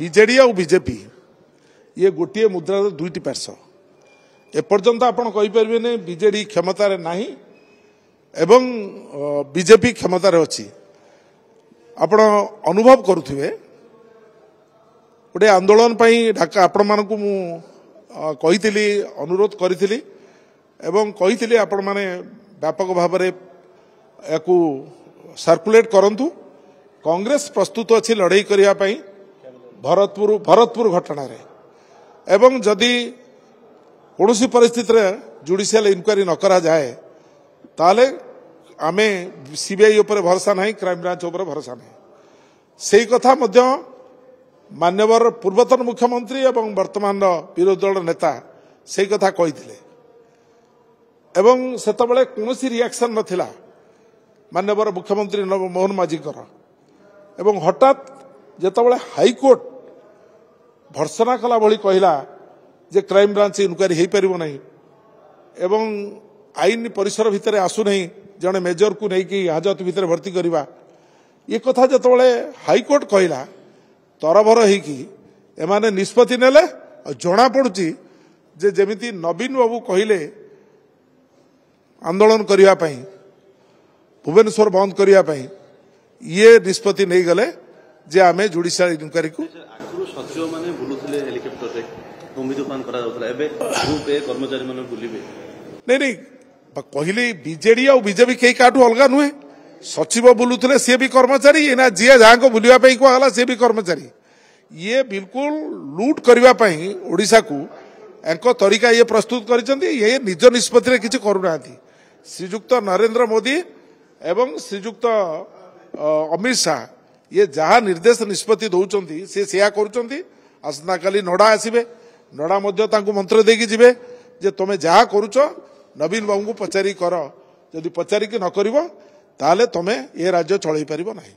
BJD और BJP ये गोटे मुद्रार दुईटी पार्श एपर्यंत आपण कहींपारे बीजेडी क्षमतार नाही एवं बीजेपी क्षमतार अच्छी आपण अनुभव करुवे गोटे आंदोलन ढाका आपण मानक कही अनुरोध करी एवं कही आपण माने व्यापक भाव में या सर्कुलेट करंतु कांग्रेस प्रस्तुत अच्छी लड़ाई करने भरतपुर घटना रे एवं जदि कौन परिस्थिति रे जुडिशियल इनक्वारी न करा जाए ताले आमे सीबीआई उपर भरोसा नहीं क्राइम ब्रांच उपर भरोसा नहीं से कथा मध्य मान्यवर पूर्वतन मुख्यमंत्री एवं वर्तमान विरोधी दल नेता से कथा कही एवं सेतबेले कौन रिएक्शन नथिला मान्यवर मुख्यमंत्री मोहन माझीकर एवं हठात जेतबेले हाईकोर्ट भर्सना कला भली कहला जे क्राइम ब्रांच इनक्वारी हो पार नहीं एवं आईन परिसर भितर आसु नहीं जड़े मेजर को लेकिन हाजत भितर भर्ती करवा ये कथा जेतबेले हाईकोर्ट कहला तरभर होने निष्पत्ति नेले जना पड़ुची जे जेमिति नवीन बाबू कहले आंदोलन करने भुवनेश्वर बंद करने ये निष्पत्ति नहीं गले जे आमे जुडिशियल इनक्वारी को सचिव माने बुलुथिले हेलिकॉप्टर रे भूमिदुपान करा जाउतला एबे ग्रुप ए कर्मचारी माने बुलिबे नहीं कहले बीजेडी और बीजेपी कई काटू अलग नुहे सचिव बुलुथिले सी भी कर्मचारी ना जी जहाँ को बुलिया कहला सी भी कर्मचारी ये बिल्कुल लूट करने ओडिशा को एक तरीका ये प्रस्तुत कर ये निज निष्पत्ति किसी करूना श्रीजुक्त नरेंद्र मोदी एवं श्रीजुक्त अमित शाह ये जहाँ निर्देश निष्पत्ति दौरान सी सेया करसंता काली नडा आसबे नडा मंत्र देकी जीवे जे तुम जहाँ करुच नवीन बाबू को पचारि कर जदि पचारिक न कर तुम ये राज्य चलई पार नहीं।